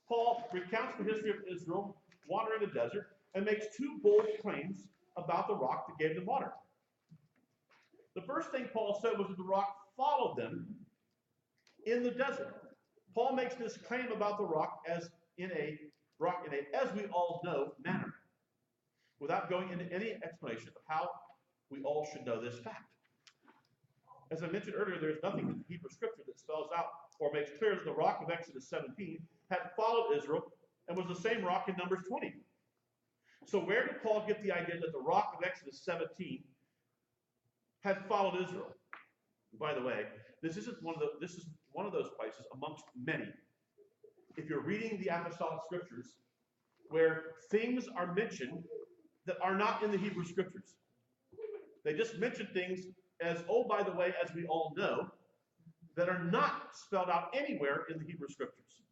Paul recounts the history of Israel wandering the desert and makes two bold claims about the rock that gave them water. The first thing Paul said was that the rock followed them in the desert. Paul makes this claim about the rock as we all know, manner, without going into any explanation of how we all should know this fact. As I mentioned earlier, there is nothing in the Hebrew scripture that spells out or makes clear that the rock of Exodus 17 had followed Israel and was the same rock in Numbers 20. So where did Paul get the idea that the rock of Exodus 17 had followed Israel? By the way, this is one of those places amongst many. If you're reading the apostolic scriptures, where things are mentioned that are not in the Hebrew scriptures. They just mention things as, oh, by the way, as we all know, that are not spelled out anywhere in the Hebrew scriptures.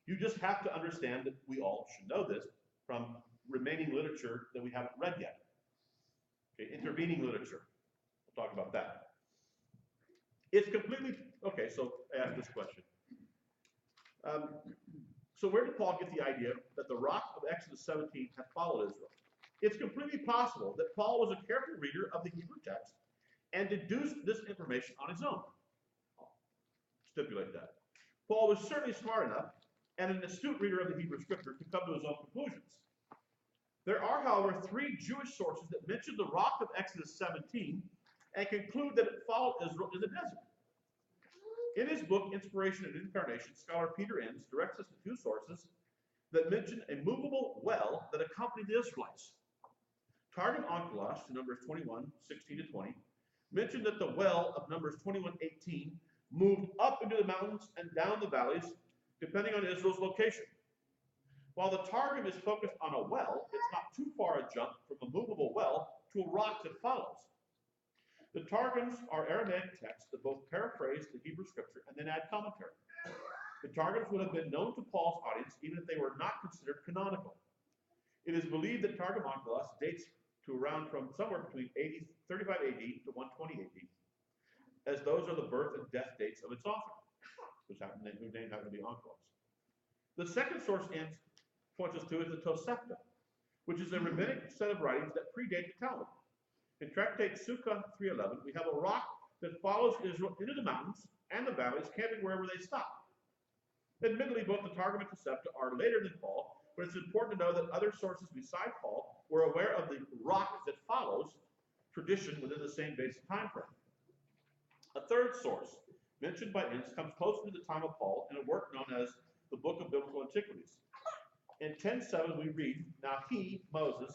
You just have to understand that we all should know this from remaining literature that we haven't read yet. Okay, intervening literature. We'll talk about that. It's completely, okay, so I asked this question. So where did Paul get the idea that the rock of Exodus 17 had followed Israel? It's completely possible that Paul was a careful reader of the Hebrew text and deduced this information on his own. I'll stipulate that. Paul was certainly smart enough and an astute reader of the Hebrew scripture to come to his own conclusions. There are, however, three Jewish sources that mention the rock of Exodus 17 and conclude that it followed Israel in the desert. In his book, Inspiration and Incarnation, scholar Peter Enns directs us to two sources that mention a movable well that accompanied the Israelites. Targum Onkelos, to Numbers 21, 16 to 20, mentioned that the well of Numbers 21, 18 moved up into the mountains and down the valleys, depending on Israel's location. While the Targum is focused on a well, it's not too far a jump from a movable well to a rock that follows. The Targums are Aramaic texts that both paraphrase the Hebrew scripture and then add commentary. The Targums would have been known to Paul's audience even if they were not considered canonical. It is believed that Targum Onkelos dates to around from somewhere between 35 AD to 120 AD, as those are the birth and death dates of its author, whose name happened to be Onkelos. The second source Enns points us to is the Tosefta, which is a rabbinic set of writings that predate the Talmud. In Tractate Sukkah 3:11, we have a rock that follows Israel into the mountains and the valleys, camping wherever they stop. Admittedly, both the Targum and Tosefta are later than Paul, but it's important to know that other sources beside Paul were aware of the rock that follows tradition within the same basic time frame. A third source, mentioned by Enns, comes closer to the time of Paul in a work known as the Book of Biblical Antiquities. In 10:7, we read, "Now he, Moses,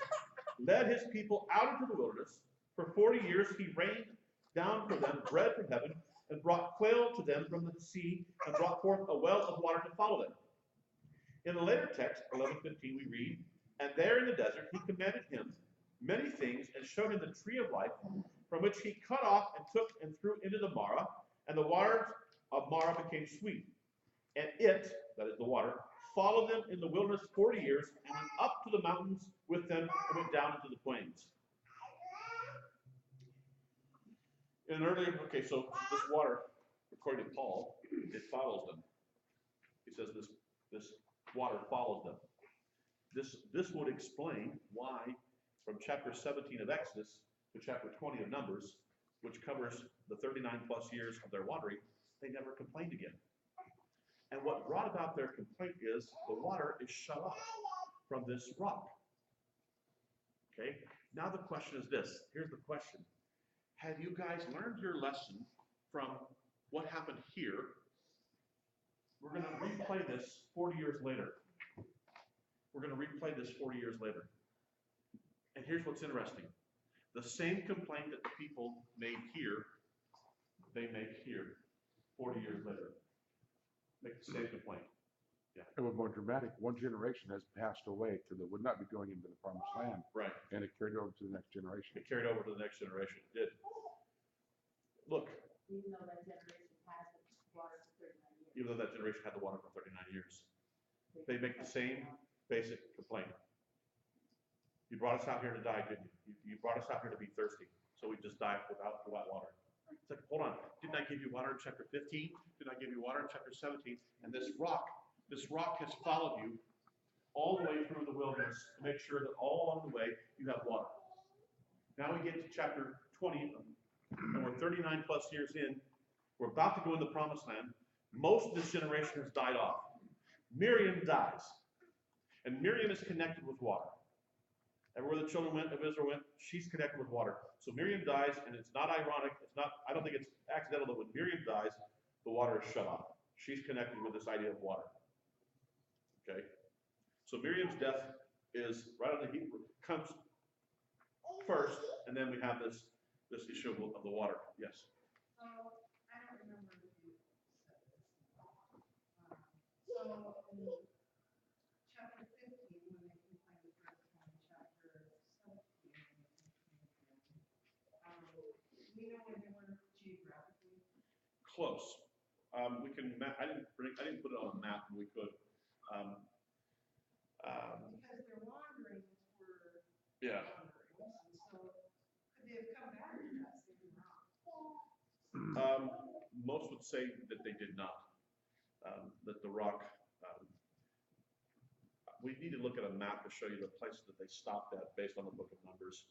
led his people out into the wilderness. For 40 years he rained down for them bread from heaven and brought quail to them from the sea and brought forth a well of water to follow them." In the later text, 11:15, we read, "And there in the desert he commanded him many things and showed him the tree of life, from which he cut off and took and threw into the Marah, and the waters of Marah became sweet. And it," that is the water, "followed them in the wilderness 40 years and went up to the mountains with them and went down into the plains." In an earlier, okay, so this water, according to Paul, it follows them. He says this water follows them. This would explain why from chapter 17 of Exodus to chapter 20 of Numbers, which covers the 39 plus years of their wandering, they never complained again. And what brought about their complaint is the water is shut off from this rock. Okay, now the question is this. Here's the question. Have you guys learned your lesson from what happened here? We're going to replay this 40 years later. We're going to replay this 40 years later. And here's what's interesting. The same complaint that the people made here, they make here 40 years later. Make the same complaint. Yeah. It was more dramatic. One generation has passed away to the would not be going into the promised land. Right. And it carried over to the next generation. It carried over to the next generation. It did. Look. Even though that generation has the water for 39 years. Even though that generation had the water for 39 years. They make the same basic complaint. You brought us out here to die, didn't you? You brought us out here to be thirsty. So we just died without water. It's like, hold on. Didn't I give you water in chapter 15? Didn't I give you water in chapter 17? And this rock this rock has followed you all the way through the wilderness to make sure that all along the way you have water. Now we get to chapter 20, and we're 39 plus years in. We're about to go in the promised land. Most of this generation has died off. Miriam dies, and Miriam is connected with water. Everywhere the children of Israel went, she's connected with water. So Miriam dies, and it's not ironic. I don't think it's accidental that when Miriam dies, the water is shut off. She's connected with this idea of water. Okay? So Miriam's death is right on the Hebrew, comes first, and then we have this issue of the water. Yes. So, I don't remember if you said this. So, in chapter 15, when they complained the first time, chapter 17, we know where they were geographically. Close. We can. I didn't put it on a map. We could. Because their wanderings were Yeah. wanderings, and so could they have come back to that same rock? Most would say that they did not. That the rock. We need to look at a map to show you the places that they stopped at based on the Book of Numbers.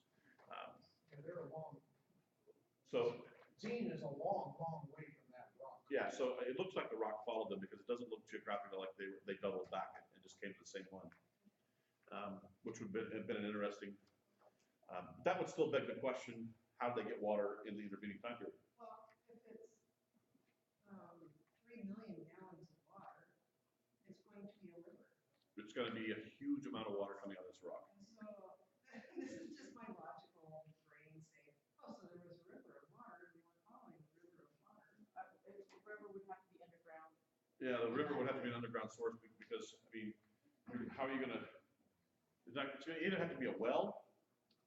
And they're a long, So 15 is a long, long way from that rock. yeah, so it looks like the rock followed them because it doesn't look geographically like they doubled back and just came to the same one, which would have been an interesting. That would still beg the question: how did they get water in the intervening time period? Well, if it's 3 million gallons of water, it's going to be a river. It's going to be a huge amount of water coming out of this rock. And so, this is just my logical brain saying, oh, so there was a river of water, and we're following the river of water. The river would have to be underground. Yeah, the river would have to be an underground source because, I mean, how are you going to? It's either have to be a well,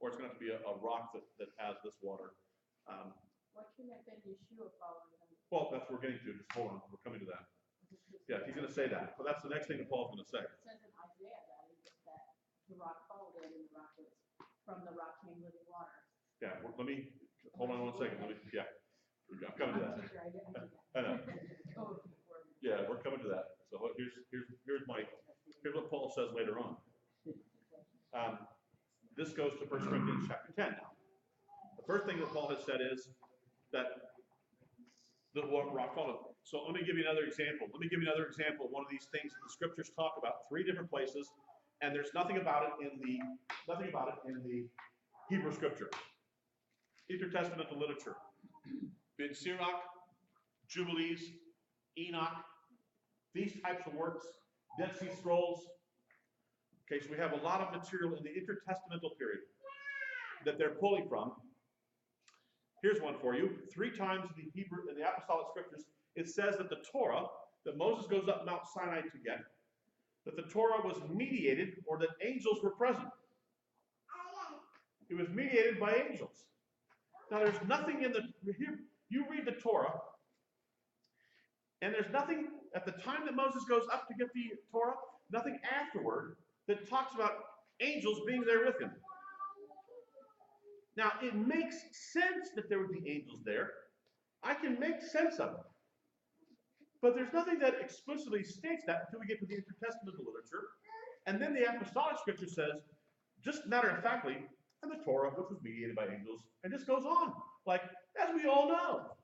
or it's going to have to be a rock that has this water. Why couldn't that been Yeshua following them? Well, that's what we're getting to. Just hold on, we're coming to that. Yeah, he's going to say that. But that's the next thing that Paul's going to say. It says in Isaiah that the rock followed it, and the rock was, from the rock came living water. Yeah, let me, hold on one second. I'm coming to that. I know. Yeah, we're coming to that. So here's what Paul says later on. This goes to 1 Corinthians chapter 10 now. The first thing that Paul has said is that the rock followed. So let me give you another example. Let me give you another example of one of these things that the scriptures talk about, 3 different places, and there's nothing about it in the Hebrew scripture. Intertestamental literature. Ben Sirach, Jubilees, Enoch, these types of works, Dead Sea Scrolls. Okay, so we have a lot of material in the intertestamental period that they're pulling from. Here's one for you. 3 times in the apostolic scriptures, it says that the Torah that Moses goes up Mount Sinai to get, that the Torah was mediated, or that angels were present. It was mediated by angels. Now there's nothing in you read the Torah, and there's nothing at the time that Moses goes up to get the Torah, nothing afterward that talks about angels being there with him. Now, it makes sense that there would be angels there. I can make sense of it. But there's nothing that explicitly states that until we get to the intertestamental literature. And then the apostolic scripture says, just matter of factly, and the Torah, which was mediated by angels, and just goes on. Like, as we all know.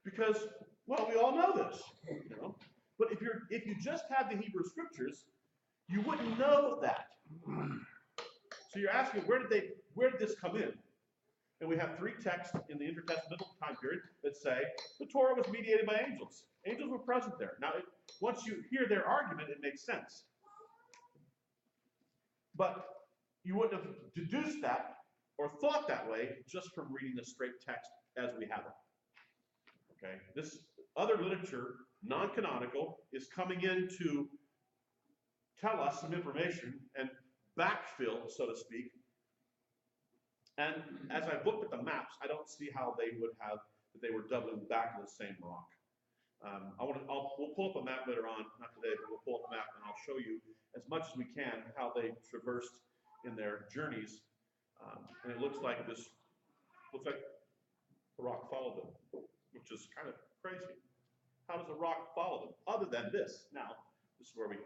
Because, well, we all know this. You know? But if you just had the Hebrew scriptures, you wouldn't know that. So you're asking, where did this come in? And we have 3 texts in the intertestamental time period that say the Torah was mediated by angels. Angels were present there. Now, once you hear their argument, it makes sense. But you wouldn't have deduced that or thought that way just from reading the straight text as we have it. Okay? This other literature, non-canonical, is coming in to tell us some information and backfill, so to speak. And as I've looked at the maps, I don't see how they would have that they were doubling back to the same rock. We'll pull up a map later on, not today, but we'll pull up a map and I'll show you as much as we can how they traversed in their journeys. And it looks like the rock followed them, which is kind of crazy. How does the rock follow them? Other than this. Now, this is where we,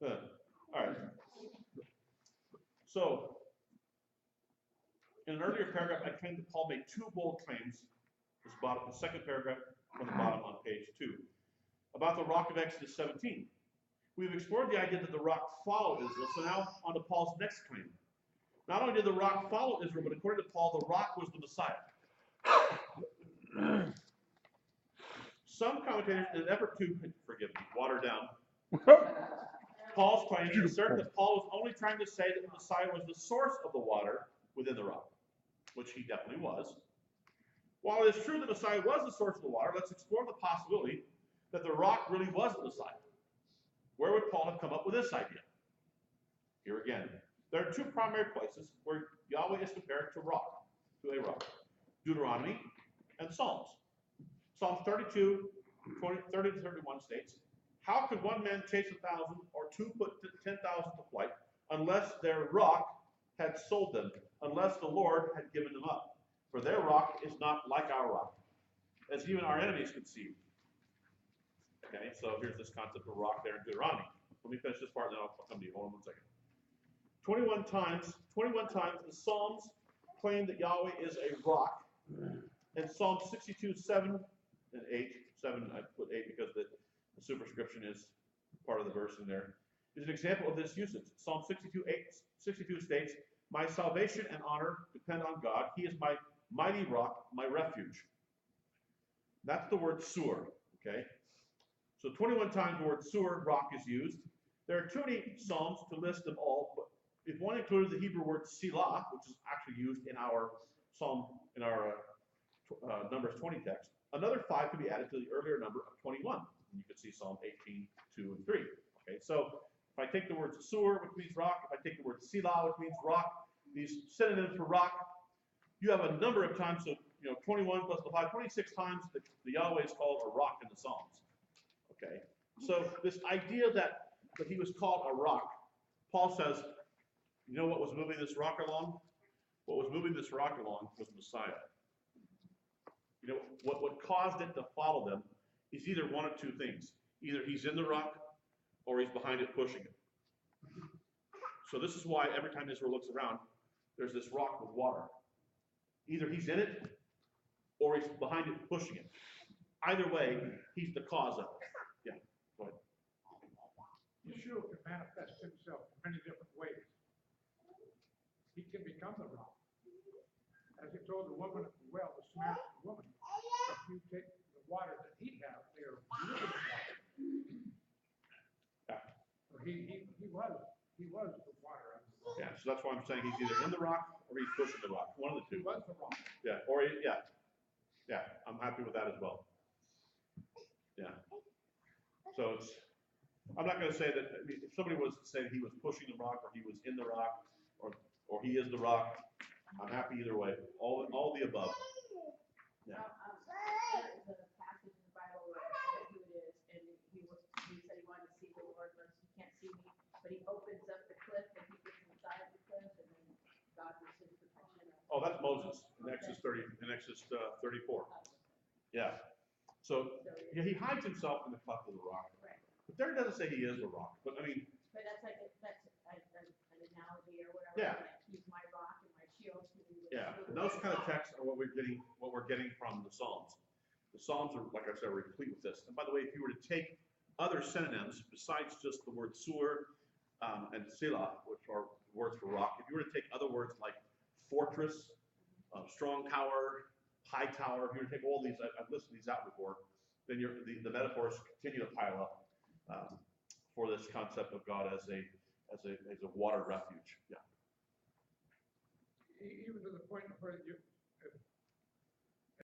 all right. So, in an earlier paragraph, I claimed that Paul made two bold claims. This bottom, the second paragraph from the bottom on page 2, about the rock of Exodus 17. We've explored the idea that the rock followed Israel, so now on to Paul's next claim. Not only did the rock follow Israel, but according to Paul, the rock was the Messiah. Some commentators, in an effort to, forgive me, water down Paul's claim, assert that Paul was only trying to say that the Messiah was the source of the water within the rock, which he definitely was. While it is true that Messiah was the source of the water, let's explore the possibility that the rock really was the Messiah. Where would Paul have come up with this idea? Here again, there are two primary places where Yahweh is compared to a rock. Deuteronomy and Psalms. Psalm 32, 30 to 31 states, how could one man chase 1,000 or two put 10,000 to flight unless their rock had sold them, unless the Lord had given them up? For their rock is not like our rock, as even our enemies could see. Okay, so here's this concept of rock there in Deuteronomy. Let me finish this part, and then I'll come to you. Hold on 1 second. 21 times the Psalms claim that Yahweh is a rock. And Psalm 62, 7 and 8, 7, I put 8 because the superscription is part of the verse in there, is an example of this usage. Psalm 62 states, my salvation and honor depend on God. He is my mighty rock, my refuge. That's the word sur, okay? So 21 times the word sur, rock, is used. There are too many Psalms to list them all, but if one included the Hebrew word Selah, which is actually used in our Psalm, in our Numbers 20 text, another 5 could be added to the earlier number of 21. And you could see Psalm 18, 2, and 3. Okay, so if I take the word sur, which means rock, if I take the word Selah, which means rock, these synonyms for rock, you have a number of times, so 21 plus the 5, 26 times the Yahweh is called a rock in the Psalms. Okay, so this idea that he was called a rock, Paul says, you know what was moving this rock along? What was moving this rock along was Messiah. You know, what caused it to follow them is either one of two things. Either he's in the rock or he's behind it pushing it. So this is why every time Israel looks around, there's this rock with water. Either he's in it or he's behind it pushing it. Either way, he's the cause of it. Yeah, go ahead. Yeshua can manifest himself in many different ways. He can become the rock. As he told the woman at the well, the Samaritan woman, if you take the water that he has, they are living water. Yeah. So he was the water. Yeah, so that's why I'm saying he's either in the rock or he's pushing the rock. One of the He two. was the rock. Yeah, yeah, I'm happy with that as well. Yeah. So I'm not going to say that, I mean, if somebody was to say he was pushing the rock or he was in the rock or he is the rock, I'm happy either way. All the above. Yeah. There is a passage in the Bible where I forget who it is, and he said he wanted to see the Lord, but he can't see me, but he opens up the cliff and he gets inside the cliff, and then God was his protection. Oh, that's Moses in Exodus 34. Yeah. So yeah, he hides himself in the cleft of the rock. Right. But there it doesn't say he is the rock. But I mean, But that's like an analogy or whatever. Yeah. Like, he's my rock and my shield. yeah, and those kind of texts are what we're getting from the Psalms. The Psalms are, like I said, replete with this. And by the way, if you were to take other synonyms besides just the word sur and selah, which are words for rock, if you were to take other words like fortress, strong tower, high tower, if you were to take all these, I've listed these out before, then the metaphors continue to pile up for this concept of God as a water refuge. Yeah. Even to the point where